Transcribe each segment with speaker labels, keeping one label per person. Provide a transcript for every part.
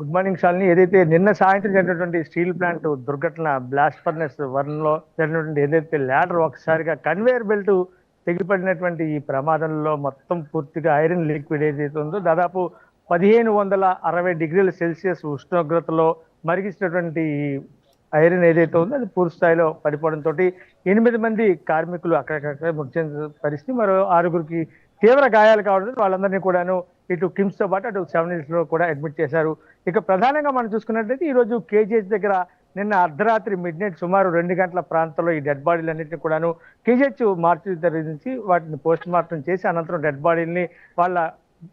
Speaker 1: Good morning Shalini. ఏదైతే నిన్న సాయంత్రం జరిగినటువంటి స్టీల్ ప్లాంట్ దుర్ఘటన, బ్లాస్ట్ ఫర్నెస్ 1లో జరిగినటువంటి ఏదైతే ల్యాడర్ ఒకసారిగా కన్వేయర్ బెల్ట్ తెగిపడినటువంటి ఈ ప్రమాదంలో మొత్తం పూర్తిగా ఐరన్ లిక్విడ్ ఏదైతే ఉందో దాదాపు 1560 డిగ్రీల సెల్సియస్ ఉష్ణోగ్రతలో మరిగించినటువంటి ఈ ఐరన్ ఏదైతే ఉందో అది పూర్తి స్థాయిలో పడిపోవడంతో 8 మంది కార్మికులు అక్కడికక్కడే మృతి చెందిన పరిస్థితి, మరో 6గురికి తీవ్ర గాయాలు కావడంతో వాళ్ళందరినీ కూడాను ఇటు కిమ్స్ తో పాటు అటు 7 Hills లో కూడా అడ్మిట్ చేశారు. ఇక ప్రధానంగా మనం చూసుకున్నట్లయితే ఈ రోజు కేజీహెచ్ దగ్గర నిన్న అర్ధరాత్రి మిడ్నైట్ సుమారు 2 గంటల ప్రాంతంలో ఈ డెడ్ బాడీలన్నింటినీ కూడాను కేజీహెచ్ మార్చి తరలించి వాటిని పోస్ట్ మార్టం చేసి అనంతరం డెడ్ బాడీల్ని వాళ్ళ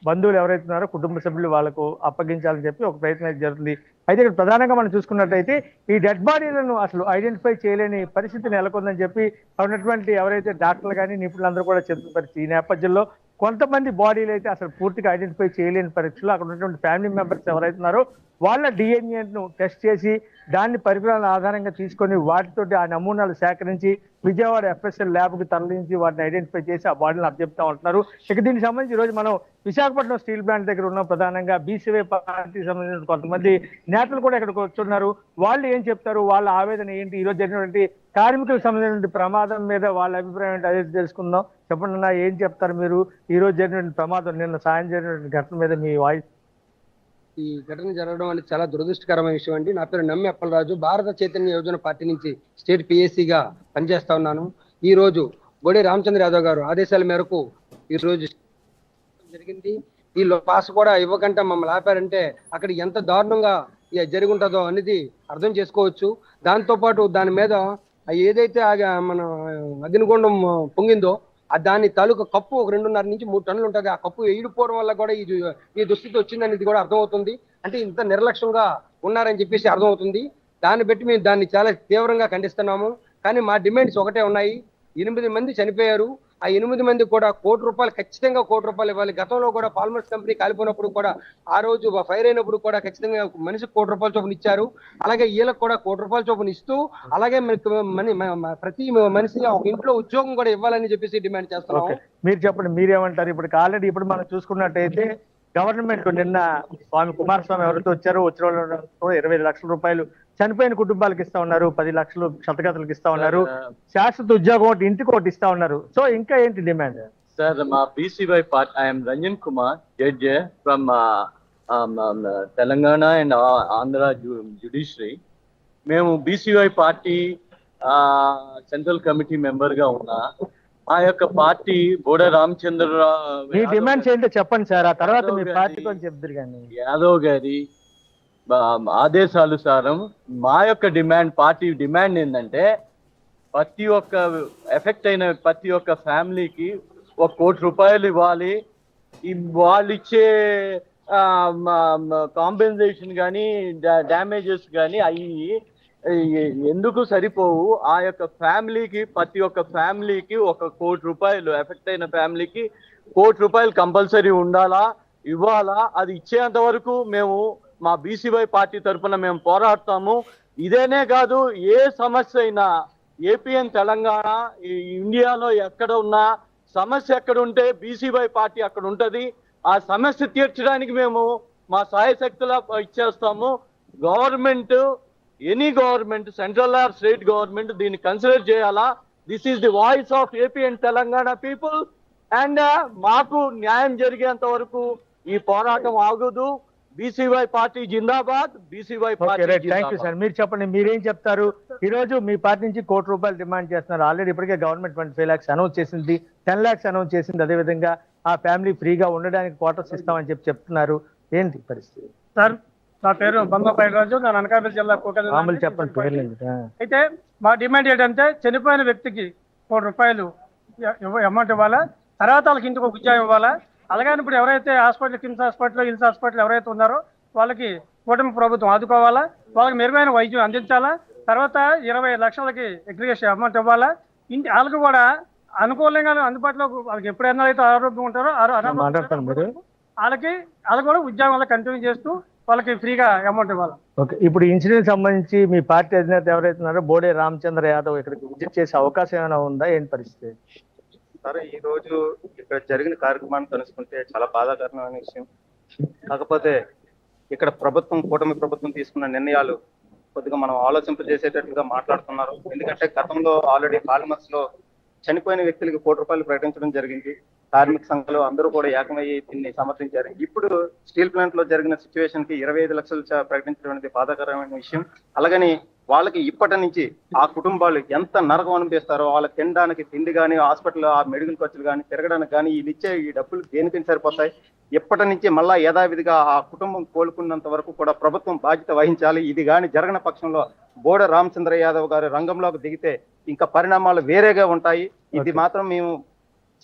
Speaker 1: బంధువులు ఎవరైతే ఉన్నారో కుటుంబ సభ్యులు వాళ్ళకు అప్పగించాలని చెప్పి ఒక ప్రయత్నం అయితే జరుగుతుంది. అయితే ఇక్కడ ప్రధానంగా మనం చూసుకున్నట్టయితే ఈ డెడ్ బాడీలను అసలు ఐడెంటిఫై చేయలేని పరిస్థితి నెలకొందని చెప్పి ఉన్నటువంటి ఎవరైతే డాక్టర్లు కానీ నిపుణులందరూ కూడా చెప్తున్న పరిస్థితి. ఈ నేపథ్యంలో కొంతమంది బాడీలు అయితే అసలు పూర్తిగా ఐడెంటిఫై చేయలేని పరీక్షలు అక్కడ ఉన్నటువంటి ఫ్యామిలీ మెంబర్స్ ఎవరైతే ఉన్నారో వాళ్ళ డిఎన్ఏను టెస్ట్ చేసి దాన్ని పరికరాలను ఆధారంగా తీసుకొని వాటితోటి ఆ నమూనాలు సేకరించి విజయవాడ ఎఫ్ఎస్ఎల్ ల్యాబ్కి తరలించి వాటిని ఐడెంటిఫై చేసి ఆ బాడీని అప్పచెప్తా ఉంటున్నారు. ఇక దీనికి సంబంధించి ఈ రోజు మనం విశాఖపట్నం స్టీల్ ప్లాంట్ దగ్గర ఉన్న ప్రధానంగా బీసీవై పార్టీకి సంబంధించిన కొంతమంది నేతలు కూడా ఇక్కడికి వస్తున్నారు. వాళ్ళు ఏం చెప్తారు, వాళ్ళ ఆవేదన ఏంటి, ఈ రోజు జరిగినటువంటి కార్మికులకు సంబంధించిన ప్రమాదం మీద వాళ్ళ అభిప్రాయం ఏంటి అదే తెలుసుకుందాం. చెప్పండి అన్న, ఏం చెప్తారు మీరు ఈ రోజు జరిగినటువంటి ప్రమాదం, నిన్న సాయం జరిగినటువంటి ఘటన మీద మీ వాయిస్?
Speaker 2: ఈ ఘటన జరగడం అనేది చాలా దురదృష్టకరమైన విషయం అండి. నా పేరు నమ్మి అప్పలరాజు, భారత చైతన్య యోజన పార్టీ నుంచి స్టేట్ పిఎస్సిగా పనిచేస్తా ఉన్నాను. ఈ రోజు బోడే రామచంద్ర యాదవ్ గారు ఆదేశాల మేరకు ఈ రోజు జరిగింది. ఈ పాస్ కూడా ఇవ్వకుండా మమ్మల్ని ఆపారంటే అక్కడ ఎంత దారుణంగా జరిగి ఉంటుందో అనేది అర్థం చేసుకోవచ్చు. దాంతోపాటు దాని మీద ఏదైతే మన అగ్నిగుండం పొంగిందో దాని తాలూకా కప్పు ఒక 2.5 నుంచి 3 టన్నులు ఉంటుంది. ఆ కప్పు ఎయిడిపోవడం వల్ల కూడా ఈ దుస్థితి వచ్చిందనేది కూడా అర్థమవుతుంది. అంటే ఇంత నిర్లక్ష్యంగా ఉన్నారని చెప్పేసి అర్థమవుతుంది. దాన్ని బట్టి మేము దాన్ని చాలా తీవ్రంగా ఖండిస్తున్నాము. కానీ మా డిమాండ్స్ ఒకటే ఉన్నాయి. 8 మంది చనిపోయారు. ఆ 8 మంది కూడా ₹1,00,00,000 ఖచ్చితంగా ₹1,00,00,000 ఇవ్వాలి. గతంలో కూడా పాల్మర్స్ కంపెనీ కాలిపోయినప్పుడు కూడా ఆ రోజు ఫైర్ అయినప్పుడు కూడా ఖచ్చితంగా మనిషికి ₹1,00,00,000 చొప్పున ఇచ్చారు. అలాగే వీళ్ళకి కూడా ₹1,00,00,000 చొప్పున ఇస్తూ అలాగే ప్రతి మనిషి ఒక ఇంట్లో ఉద్యోగం కూడా ఇవ్వాలని చెప్పేసి డిమాండ్ చేస్తున్నాము.
Speaker 1: మీరు చెప్పండి, మీరేమంటారు? ఇప్పుడు ఆల్రెడీ ఇప్పుడు మనం చూసుకున్నట్టయితే గవర్నమెంట్ నిన్న స్వామి కుమారస్వామి ఎవరైతే వచ్చారో వచ్చిన వాళ్ళు 25 లక్షల రూపాయలు చనిపోయిన కుటుంబాలకు ఇస్తా ఉన్నారు, 10 లక్షలు క్షతగాతులకు ఇస్తా ఉన్నారు, శాశ్వత ఉద్యోగం ఒకటి ఇంటికి ఒకటి ఇస్తా ఉన్నారు. సో ఇంకా ఏంటి డిమాండ్?
Speaker 3: సార్, మా BCY party, I am Ranjan Kumar, judge from Telangana and Andhra judiciary. మేము BCY party central committee member గా ఉన్నా. మా యొక్క పార్టీ బోడే రామచంద్ర
Speaker 1: మీ డిమాండ్స్ ఏంటో చెప్పండి సార్, ఆ తర్వాత మీ పార్టీ గురించి చెప్తారు. కానీ
Speaker 3: యాదవ్ గారి ఆదేశానుసారం మా యొక్క డిమాండ్, పార్టీ డిమాండ్ ఏంటంటే ప్రతి ఒక్క ఎఫెక్ట్ అయిన ప్రతి ఒక్క ఫ్యామిలీకి ₹1,00,00,000 ఇవ్వాలి. వాళ్ళు ఇచ్చే కాంపెన్సేషన్ కానీ డ్యామేజెస్ కానీ అవి ఎందుకు సరిపోవు. ఆ యొక్క ఫ్యామిలీకి ప్రతి ఒక్క ఫ్యామిలీకి ₹1,00,00,000, ఎఫెక్ట్ అయిన ఫ్యామిలీకి ₹1,00,00,000 కంపల్సరీ ఉండాలా, ఇవ్వాలా. అది ఇచ్చేంత వరకు మేము మా బీసీవై పార్టీ తరఫున మేము పోరాడతాము. ఇదేనే కాదు, ఏ సమస్య అయినా ఏపీ అండ్ తెలంగాణ ఇండియాలో ఎక్కడ ఉన్నా సమస్య ఎక్కడ ఉంటే బీసీవై పార్టీ అక్కడ ఉంటది. ఆ సమస్య తీర్చడానికి మేము మా సాయశక్తులా ఇచ్చేస్తాము. Government, any government, central or state government దీన్ని కన్సిడర్ చేయాలా. This is the voice of AP and Telangana people. And మాకు న్యాయం జరిగేంత వరకు ఈ పోరాటం ఆగదు. BCY party Zindabad, BCY party.
Speaker 1: Thank you sir. మీరు చెప్పండి, మీరేం చెప్తారు? ఈ రోజు మీ పార్టీ నుంచి ₹1,00,00,000 డిమాండ్ చేస్తున్నారు. ఆల్రెడీ ఇప్పటికే గవర్నమెంట్ 25 lakhs అనౌన్స్ చేసింది, 10 lakhs అనౌన్స్ చేసింది. అదేవిధంగా ఆ ఫ్యామిలీ ఫ్రీగా ఉండడానికి క్వార్టర్స్ ఇస్తామని చెప్తున్నారు. ఏంటి పరిస్థితి?
Speaker 4: సార్, నా పేరు బంగపల్లి రాజు, నేను అనకాపల్లి జిల్లా కోకల్.
Speaker 1: చెప్పండి.
Speaker 4: అయితే మా డిమాండ్ ఏంటంటే చనిపోయిన వ్యక్తికి ₹1,00,00,000 అమౌంట్ ఇవ్వాలా, తర్వాత వాళ్ళకి ఇంటికి ఒక ఉద్యోగం ఇవ్వాలా. అలాగే ఇప్పుడు ఎవరైతే hospital, KIMS hospital, hills hospital ఎవరైతే ఉన్నారో వాళ్ళకి కూటమి ప్రభుత్వం ఆదుకోవాలా, వాళ్ళకి మెరుగైన వైద్యం అందించాలా. తర్వాత 20 లక్షలకి అగ్రిగేషన్ అమౌంట్ ఇవ్వాలా. వాళ్ళకి కూడా అనుకూలంగా అందుబాటులో వాళ్ళకి ఎప్పుడైనా అయితే ఆరోగ్యం ఉంటారో వాళ్ళకి కూడా ఉద్యోగం కంటిన్యూ చేస్తూ వాళ్ళకి ఫ్రీగా అమౌంట్ ఇవ్వాలి.
Speaker 1: ఓకే, ఇప్పుడు ఇన్సిడెంట్ సంబంధించి మీ పార్టీ అధినేత ఎవరైతే ఉన్నారో బోడే రామచంద్ర యాదవ్ ఇక్కడికి విజిట్ చేసే అవకాశం ఏమైనా ఉందా? ఏంటి పరిస్థితి?
Speaker 5: సరే, ఈ రోజు ఇక్కడ జరిగిన కార్యక్రమాన్ని తెలుసుకుంటే చాలా బాధాకరమైన విషయం. కాకపోతే ఇక్కడ ప్రభుత్వం, కూటమి ప్రభుత్వం తీసుకున్న నిర్ణయాలు కొద్దిగా మనం ఆలోచింపజేసేటట్లుగా మాట్లాడుతున్నారు. ఎందుకంటే గతంలో ఆల్రెడీ పాలిమర్స్ లో చనిపోయిన వ్యక్తులకి ₹1,00,00,000 ప్రకటించడం జరిగింది. కార్మిక సంఘాలు అందరూ కూడా ఏకమయ్యి దీన్ని సమర్థించారు. ఇప్పుడు స్టీల్ ప్లాంట్ లో జరిగిన సిచ్యువేషన్ కి 25 లక్షలు ప్రకటించడం అనేది బాధాకరమైన విషయం. అలాగని వాళ్ళకి ఇప్పటి నుంచి ఆ కుటుంబాలు ఎంత నరకం అనిపిస్తారో, వాళ్ళకి తినడానికి తిండి కానీ, హాస్పిటల్ ఆ మెడికల్ ఖర్చులు కానీ, తిరగడానికి కానీ వీళ్ళు ఇచ్చే ఈ డబ్బులు దేనికని సరిపోతాయి? ఇప్పటి నుంచి మళ్ళా యథావిధిగా ఆ కుటుంబం కోలుకున్నంత వరకు కూడా ప్రభుత్వం బాధ్యత వహించాలి. ఇది కానీ జరగని పక్షంలో బోడ రామచంద్ర యాదవ్ గారు రంగంలోకి దిగితే ఇంకా పరిణామాలు వేరేగా ఉంటాయి. ఇది మాత్రం మేము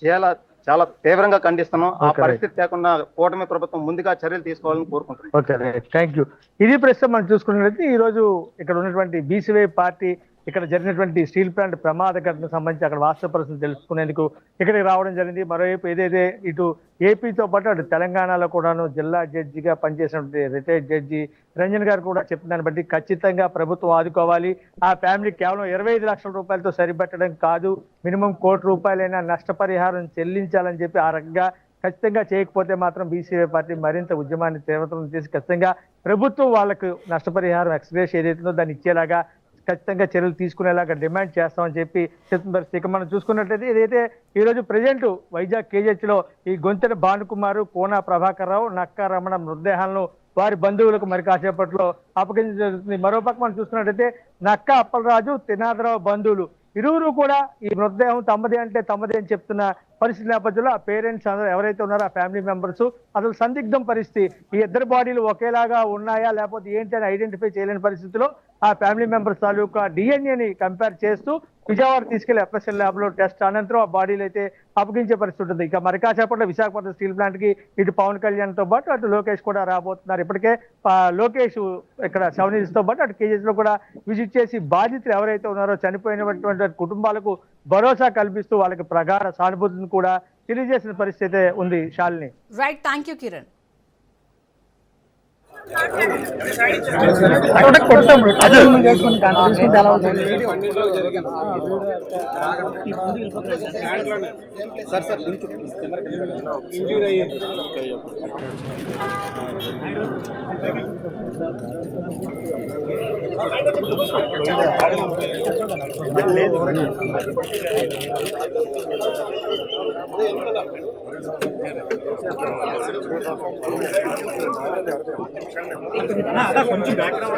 Speaker 5: చాలా చాలా తీవ్రంగా ఖండిస్తున్నాం. ఆ పరిస్థితి లేకుండా కూటమి ప్రభుత్వం ముందుగా చర్యలు తీసుకోవాలని కోరుకుంటున్నాం.
Speaker 1: Okay, thank you. ఇది ప్రస్తుతం మనం చూసుకున్నట్లయితే ఈ రోజు ఇక్కడ ఉన్నటువంటి బీసీవై పార్టీ ఇక్కడ జరిగినటువంటి స్టీల్ ప్లాంట్ ప్రమాద ఘటనకు సంబంధించి అక్కడ వాస్తవ పరిస్థితి తెలుసుకునేందుకు ఇక్కడికి రావడం జరిగింది. మరోవైపు ఏదైతే ఇటు ఏపీతో పాటు అటు తెలంగాణలో కూడాను జిల్లా జడ్జిగా పనిచేసినటువంటి రిటైర్డ్ జడ్జి రంజన్ గారు కూడా చెప్పిన దాన్ని బట్టి ఖచ్చితంగా ప్రభుత్వం ఆదుకోవాలి. ఆ ఫ్యామిలీ కేవలం 25 లక్షల రూపాయలతో సరిపెట్టడం కాదు, మినిమం ₹1,00,00,000 నష్టపరిహారం చెల్లించాలని చెప్పి ఆ రకంగా ఖచ్చితంగా చేయకపోతే మాత్రం బీసీవై పార్టీ మరింత ఉద్యమాన్ని తీవ్రతరం చేసి ఖచ్చితంగా ప్రభుత్వం వాళ్ళకు నష్టపరిహారం ఎక్స్గ్రేస్ ఏదైతుందో దాన్ని ఇచ్చేలాగా ఖచ్చితంగా చర్యలు తీసుకునేలాగా డిమాండ్ చేస్తామని చెప్పి చెప్తున్న పరిస్థితి మనం చూసుకున్నట్లయితే ఏదైతే ఈ రోజు ప్రజెంట్ వైజాగ్ కేజెచ్ లో ఈ గొంతెన భానుకుమారు, కోన ప్రభాకర్ రావు, నక్కా రమణ మృతదేహాలను వారి బంధువులకు మరి కాసేపట్లో అప్పగించడం జరుగుతుంది. మరోపక్క మనం చూసుకున్నట్లయితే నక్కా అప్పలరాజు, తినాదరావు బంధువులు ఇరువురు కూడా ఈ మృతదేహం తమదే అంటే తమదే అని చెప్తున్న పరిస్థితి నేపథ్యంలో ఆ పేరెంట్స్ అందరూ ఎవరైతే ఉన్నారో ఆ ఫ్యామిలీ మెంబర్స్ అసలు సందిగ్ధం పరిస్థితి, ఈ ఇద్దరు బాడీలు ఒకేలాగా ఉన్నాయా లేకపోతే ఏంటి అని ఐడెంటిఫై చేయలేని పరిస్థితిలో ఆ ఫ్యామిలీ మెంబర్స్ తాలూకా డిఎన్ఏని కంపేర్ చేస్తూ విజయవాడ తీసుకెళ్లి ఎఫ్ఎస్ఎల్ ల్యాబ్ లో టెస్ట్ అనంతరం ఆ బాడీలు అయితే అప్పగించే పరిస్థితి ఉంటుంది. ఇక మరి కాసేపట్లో విశాఖపట్నం స్టీల్ ప్లాంట్ కి ఇటు పవన్ కళ్యాణ్ తో పాటు అటు లోకేష్ కూడా రాబోతున్నారు. ఇప్పటికే లోకేష్ ఇక్కడ సెవెనీస్ తో పాటు అటు కేజీస్ లో కూడా విజిట్ చేసి బాధితులు ఎవరైతే ఉన్నారో చనిపోయినటువంటి కుటుంబాలకు భరోసా కల్పిస్తూ వాళ్ళకి ప్రగాఢ సానుభూతిని కూడా తెలియజేసిన పరిస్థితి ఉంది. Shalini.
Speaker 6: Right, thank you Kiran.
Speaker 7: కొంచెం బ్యాక్గ్రౌండ్